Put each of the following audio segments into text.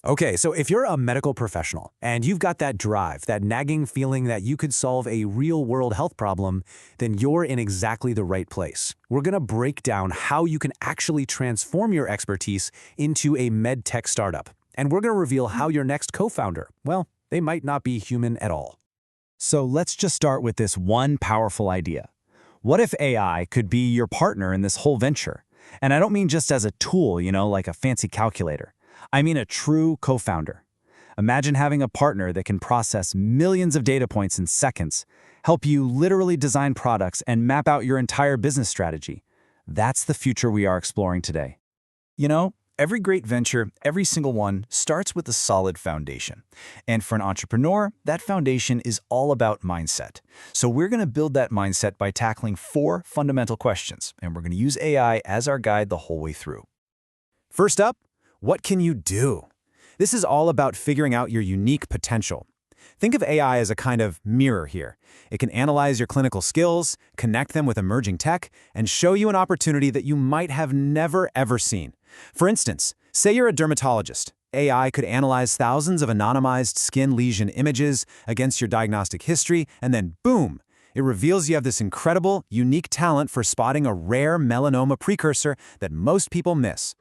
Okay, so if you're a medical professional and you've got that drive, that nagging feeling that you could solve a real-world health problem, then you're in exactly the right place. We're going to break down how you can actually transform your expertise into a MedTech startup. And we're going to reveal how your next co-founder, well, they might not be human at all. So let's just start with this one powerful idea. What if AI could be your partner in this whole venture? And I don't mean just as a tool, like a fancy calculator. I mean a true co-founder. Imagine having a partner that can process millions of data points in seconds, help you literally design products and map out your entire business strategy. That's the future we are exploring today. Every great venture, every single one, starts with a solid foundation. And for an entrepreneur, that foundation is all about mindset. So we're going to build that mindset by tackling 4 fundamental questions, and we're going to use AI as our guide the whole way through. First up, what can you do? This is all about figuring out your unique potential. Think of AI as a kind of mirror here. It can analyze your clinical skills, connect them with emerging tech, and show you an opportunity that you might have never, ever seen. For instance, say you're a dermatologist. AI could analyze thousands of anonymized skin lesion images against your diagnostic history, and then boom! It reveals you have this incredible, unique talent for spotting a rare melanoma precursor that most people miss.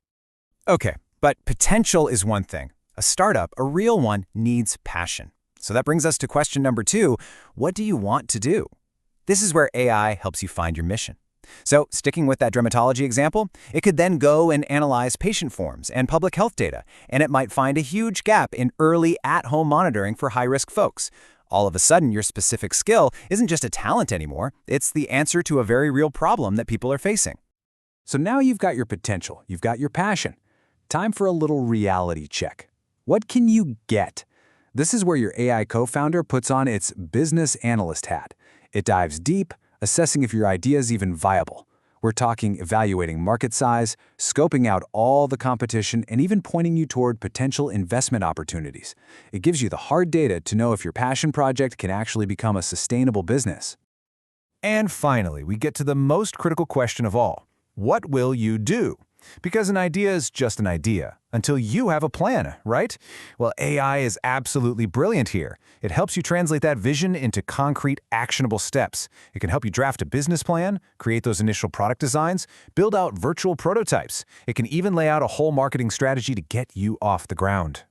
Okay, but potential is one thing. A startup, a real one, needs passion. So that brings us to question number 2. What do you want to do? This is where AI helps you find your mission. So, sticking with that dermatology example, it could then go and analyze patient forms and public health data, and it might find a huge gap in early at-home monitoring for high-risk folks. All of a sudden, your specific skill isn't just a talent anymore, it's the answer to a very real problem that people are facing. So now you've got your potential, you've got your passion. Time for a little reality check. What can you get? This is where your AI co-founder puts on its business analyst hat. It dives deep, assessing if your idea is even viable. We're talking evaluating market size, scoping out all the competition, and even pointing you toward potential investment opportunities. It gives you the hard data to know if your passion project can actually become a sustainable business. And finally, we get to the most critical question of all. What will you do? Because an idea is just an idea, until you have a plan, right? Well, AI is absolutely brilliant here. It helps you translate that vision into concrete, actionable steps. It can help you draft a business plan, create those initial product designs, build out virtual prototypes. It can even lay out a whole marketing strategy to get you off the ground.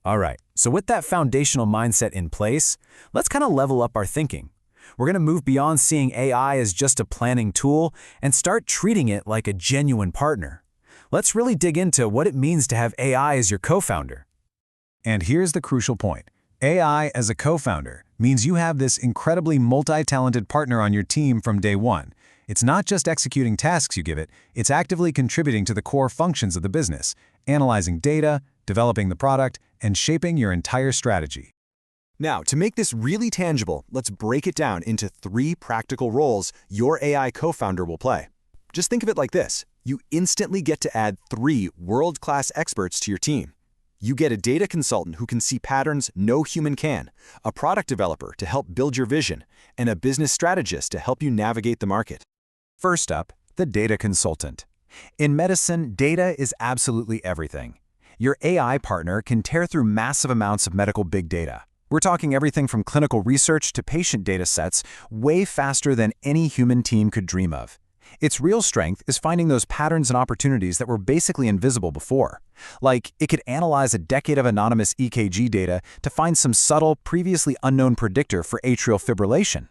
All right, so with that foundational mindset in place, let's kind of level up our thinking. We're going to move beyond seeing AI as just a planning tool and start treating it like a genuine partner. Let's really dig into what it means to have AI as your co-founder. And here's the crucial point. AI as a co-founder means you have this incredibly multi-talented partner on your team from day one. It's not just executing tasks you give it, it's actively contributing to the core functions of the business, analyzing data, developing the product, and shaping your entire strategy. Now, to make this really tangible, let's break it down into 3 practical roles your AI co-founder will play. Just think of it like this. You instantly get to add 3 world-class experts to your team. You get a data consultant who can see patterns no human can, a product developer to help build your vision, and a business strategist to help you navigate the market. First up, the data consultant. In medicine, data is absolutely everything. Your AI partner can tear through massive amounts of medical big data. We're talking everything from clinical research to patient data sets way faster than any human team could dream of. Its real strength is finding those patterns and opportunities that were basically invisible before. Like, it could analyze a decade of anonymous EKG data to find some subtle, previously unknown predictor for atrial fibrillation.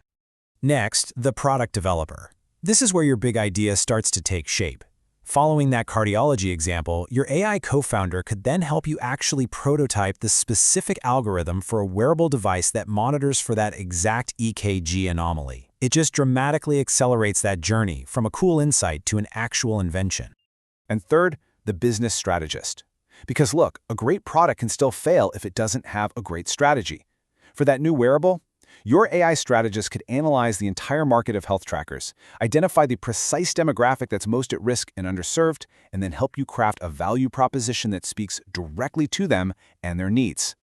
Next, the product developer. This is where your big idea starts to take shape. Following that cardiology example, your AI co-founder could then help you actually prototype the specific algorithm for a wearable device that monitors for that exact EKG anomaly. It just dramatically accelerates that journey from a cool insight to an actual invention. And third, the business strategist. Because look, a great product can still fail if it doesn't have a great strategy. For that new wearable, your AI strategist could analyze the entire market of health trackers, identify the precise demographic that's most at risk and underserved, and then help you craft a value proposition that speaks directly to them and their needs.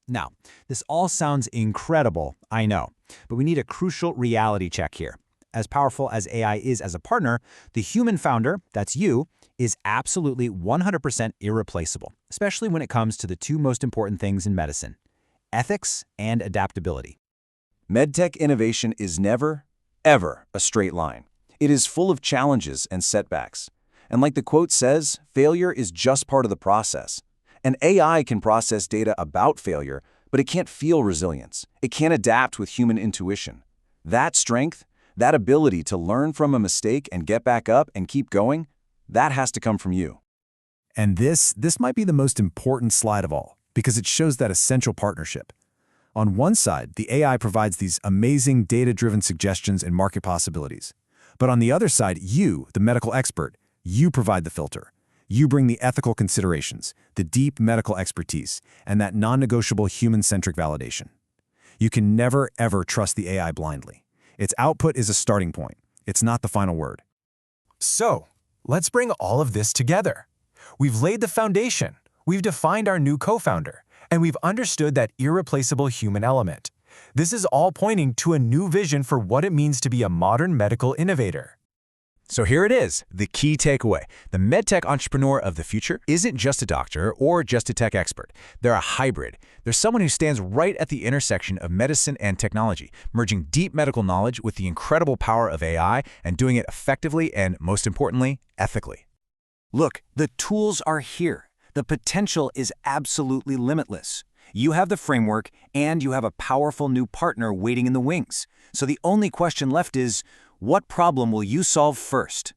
Now, this all sounds incredible, I know, but we need a crucial reality check here. As powerful as AI is as a partner, the human founder, that's you, is absolutely 100% irreplaceable, especially when it comes to the two most important things in medicine, ethics and adaptability. MedTech innovation is never, ever a straight line. It is full of challenges and setbacks. And like the quote says, failure is just part of the process. An AI can process data about failure, but it can't feel resilience. It can't adapt with human intuition. That strength, that ability to learn from a mistake and get back up and keep going, that has to come from you. And this might be the most important slide of all, because it shows that essential partnership. On one side, the AI provides these amazing data-driven suggestions and market possibilities. But on the other side, you, the medical expert, you provide the filter. You bring the ethical considerations, the deep medical expertise, and that non-negotiable human-centric validation. You can never, ever trust the AI blindly. Its output is a starting point. It's not the final word. So, let's bring all of this together. We've laid the foundation, we've defined our new co-founder, and we've understood that irreplaceable human element. This is all pointing to a new vision for what it means to be a modern medical innovator. So here it is, the key takeaway. The MedTech entrepreneur of the future isn't just a doctor or just a tech expert. They're a hybrid. They're someone who stands right at the intersection of medicine and technology, merging deep medical knowledge with the incredible power of AI and doing it effectively and, most importantly, ethically. Look, the tools are here. The potential is absolutely limitless. You have the framework, and you have a powerful new partner waiting in the wings. So the only question left is, what problem will you solve first?